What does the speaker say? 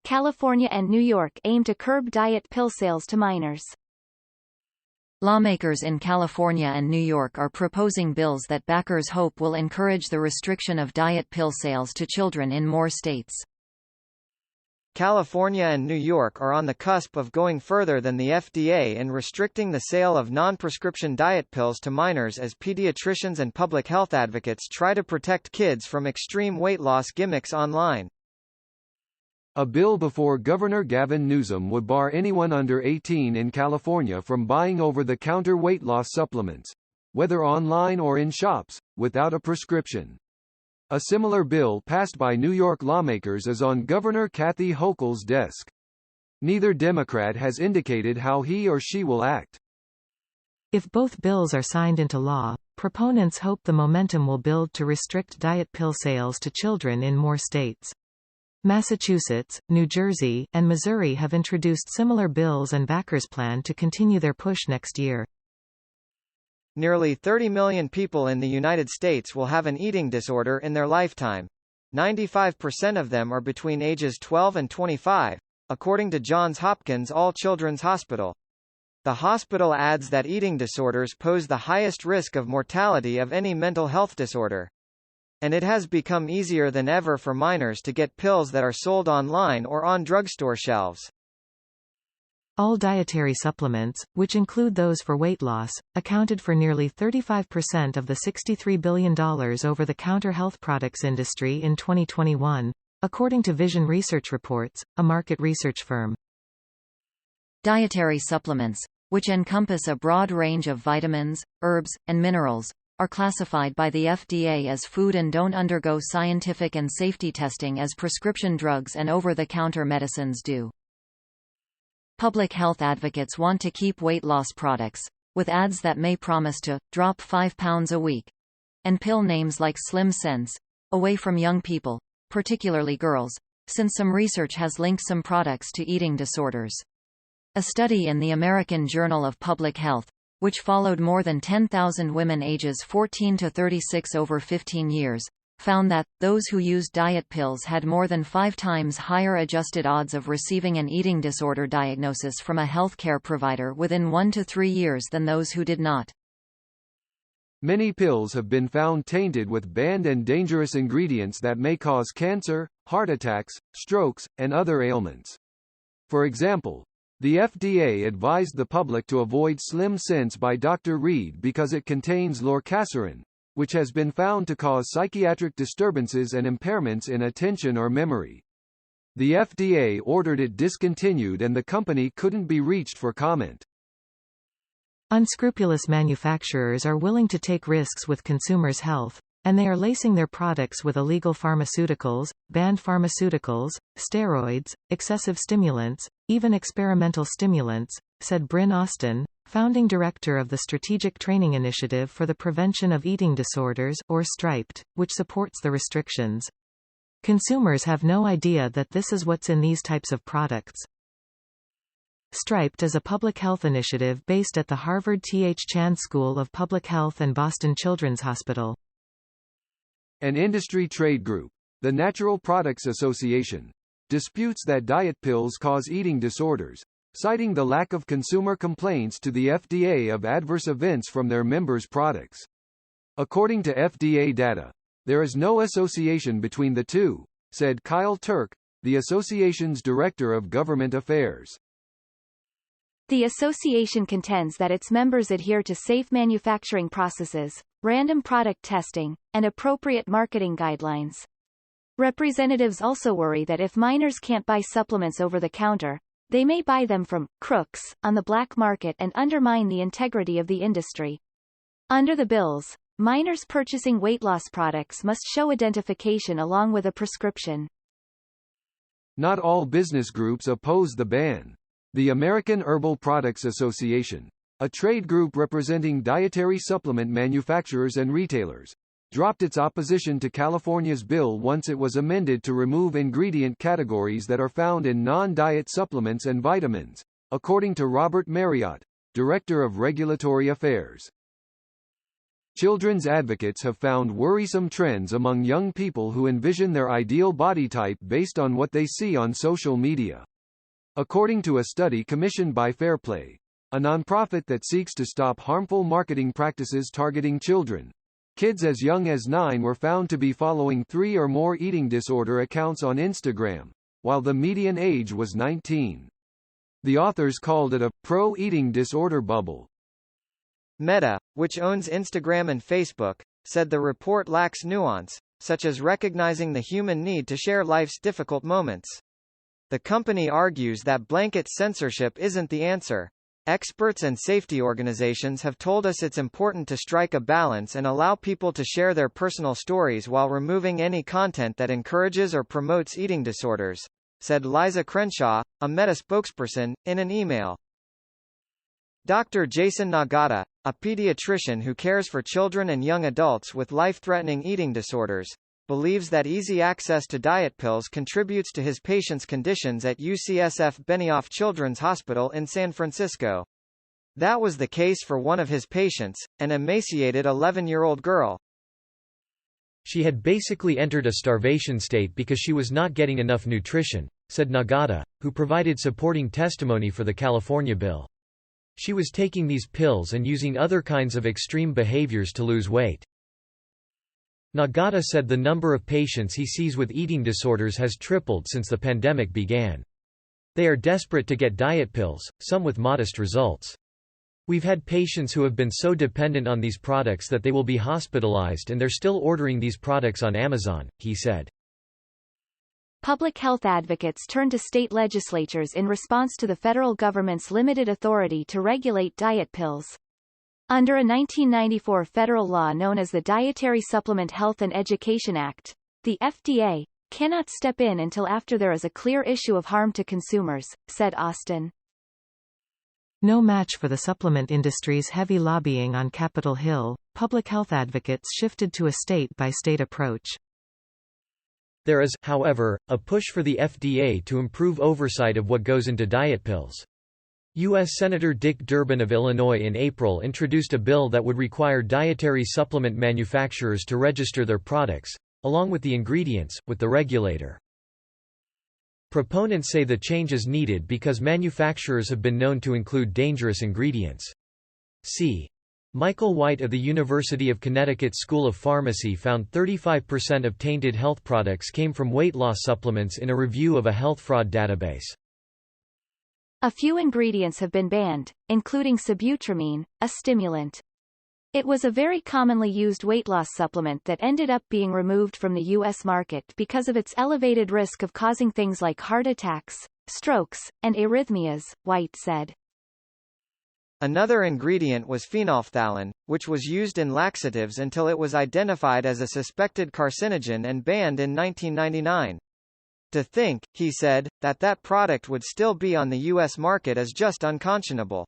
California and New York aim to curb diet pill sales to minors. Lawmakers in California and New York are proposing bills that backers hope will encourage the restriction of diet pill sales to children in more states. California and New York are on the cusp of going further than the FDA in restricting the sale of non-prescription diet pills to minors as pediatricians and public health advocates try to protect kids from extreme weight loss gimmicks online. A bill before Governor Gavin Newsom would bar anyone under 18 in California from buying over-the-counter weight loss supplements, whether online or in shops, without a prescription. A similar bill passed by New York lawmakers is on Governor Kathy Hochul's desk. Neither Democrat has indicated how he or she will act. If both bills are signed into law, proponents hope the momentum will build to restrict diet pill sales to children in more states. Massachusetts, New Jersey, and Missouri have introduced similar bills, and backers plan to continue their push next year. Nearly 30 million people in the United States will have an eating disorder in their lifetime. 95% of them are between ages 12 and 25, according to Johns Hopkins All Children's Hospital. The hospital adds that eating disorders pose the highest risk of mortality of any mental health disorder. And it has become easier than ever for minors to get pills that are sold online or on drugstore shelves. All dietary supplements, which include those for weight loss, accounted for nearly 35% of the $63 billion over-the-counter health products industry in 2021, according to Vision Research Reports, a market research firm. Dietary supplements, which encompass a broad range of vitamins, herbs, and minerals, are classified by the FDA as food and don't undergo scientific and safety testing as prescription drugs and over-the-counter medicines do. Public health advocates want to keep weight loss products, with ads that may promise to drop 5 pounds a week, and pill names like Slim Sense, away from young people, particularly girls, since some research has linked some products to eating disorders. A study in the American Journal of Public Health, which followed more than 10,000 women ages 14 to 36 over 15 years, found that those who used diet pills had more than 5 times higher adjusted odds of receiving an eating disorder diagnosis from a healthcare provider within 1 to 3 years than those who did not. Many pills have been found tainted with banned and dangerous ingredients that may cause cancer, heart attacks, strokes, and other ailments. For example, the FDA advised the public to avoid Slim Sense by Dr. Reed because it contains lorcaserin, which has been found to cause psychiatric disturbances and impairments in attention or memory. The FDA ordered it discontinued and the company couldn't be reached for comment. Unscrupulous manufacturers are willing to take risks with consumers' health, and they are lacing their products with illegal pharmaceuticals, banned pharmaceuticals, steroids, excessive stimulants, even experimental stimulants, said Bryn Austin, founding director of the Strategic Training Initiative for the Prevention of Eating Disorders, or STRIPED, which supports the restrictions. Consumers have no idea that this is what's in these types of products. STRIPED is a public health initiative based at the Harvard T.H. Chan School of Public Health and Boston Children's Hospital. An industry trade group, the Natural Products Association, disputes that diet pills cause eating disorders, citing the lack of consumer complaints to the FDA of adverse events from their members' products. According to FDA data, there is no association between the two, said Kyle Turk, the association's director of government affairs. The association contends that its members adhere to safe manufacturing processes, random product testing, and appropriate marketing guidelines. Representatives also worry that if minors can't buy supplements over the counter, they may buy them from crooks on the black market and undermine the integrity of the industry. Under the bills, minors purchasing weight loss products must show identification along with a prescription. Not all business groups oppose the ban. The American Herbal Products Association, a trade group representing dietary supplement manufacturers and retailers, dropped its opposition to California's bill once it was amended to remove ingredient categories that are found in non-diet supplements and vitamins, according to Robert Marriott, Director of Regulatory Affairs. Children's advocates have found worrisome trends among young people who envision their ideal body type based on what they see on social media. According to a study commissioned by Fairplay, a nonprofit that seeks to stop harmful marketing practices targeting children, kids as young as 9 were found to be following 3 or more eating disorder accounts on Instagram, while the median age was 19. The authors called it a pro-eating disorder bubble. Meta, which owns Instagram and Facebook, said the report lacks nuance, such as recognizing the human need to share life's difficult moments. The company argues that blanket censorship isn't the answer. Experts and safety organizations have told us it's important to strike a balance and allow people to share their personal stories while removing any content that encourages or promotes eating disorders, said Liza Crenshaw, a Meta spokesperson, in an email. Dr. Jason Nagata, a pediatrician who cares for children and young adults with life-threatening eating disorders, believes that easy access to diet pills contributes to his patients' conditions at UCSF Benioff Children's Hospital in San Francisco. That was the case for one of his patients, an emaciated 11-year-old girl. She had basically entered a starvation state because she was not getting enough nutrition, said Nagata, who provided supporting testimony for the California bill. She was taking these pills and using other kinds of extreme behaviors to lose weight. Nagata said the number of patients he sees with eating disorders has tripled since the pandemic began. They are desperate to get diet pills, some with modest results. We've had patients who have been so dependent on these products that they will be hospitalized and they're still ordering these products on Amazon, he said. Public health advocates turn to state legislatures in response to the federal government's limited authority to regulate diet pills. Under a 1994 federal law known as the Dietary Supplement Health and Education Act, the FDA cannot step in until after there is a clear issue of harm to consumers, said Austin. No match for the supplement industry's heavy lobbying on Capitol Hill, public health advocates shifted to a state-by-state approach. There is, however, a push for the FDA to improve oversight of what goes into diet pills. U.S. Senator Dick Durbin of Illinois in April introduced a bill that would require dietary supplement manufacturers to register their products, along with the ingredients, with the regulator. Proponents say the change is needed because manufacturers have been known to include dangerous ingredients. C. Michael White of the University of Connecticut School of Pharmacy found 35% of tainted health products came from weight loss supplements in a review of a health fraud database. A few ingredients have been banned, including sibutramine, a stimulant. It was a very commonly used weight loss supplement that ended up being removed from the U.S. market because of its elevated risk of causing things like heart attacks, strokes, and arrhythmias, White said. Another ingredient was phenolphthalein, which was used in laxatives until it was identified as a suspected carcinogen and banned in 1999. To think, he said, that product would still be on the U.S. market is just unconscionable.